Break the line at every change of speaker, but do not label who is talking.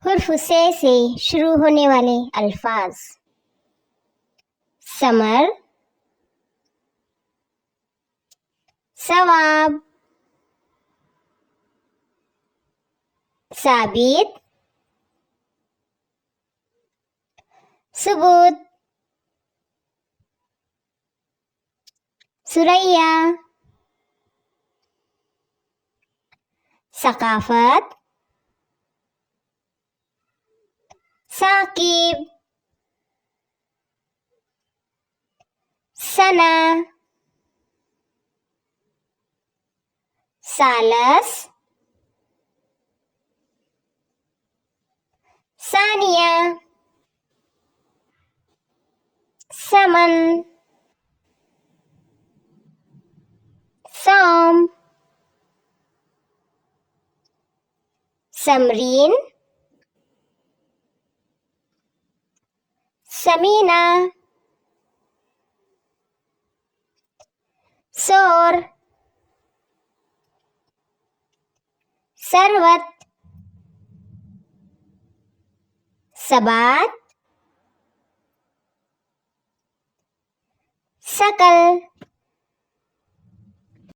हुर्फ से शुरू होने वाले अल्फाज। समर, सवाब, साबित, सुबूत, सुरैया, सकाफत, साकिब, सना, सालस, सानिया, समन, सौम, समरीन, समीना, सोर, सरवत, सबात, सकल।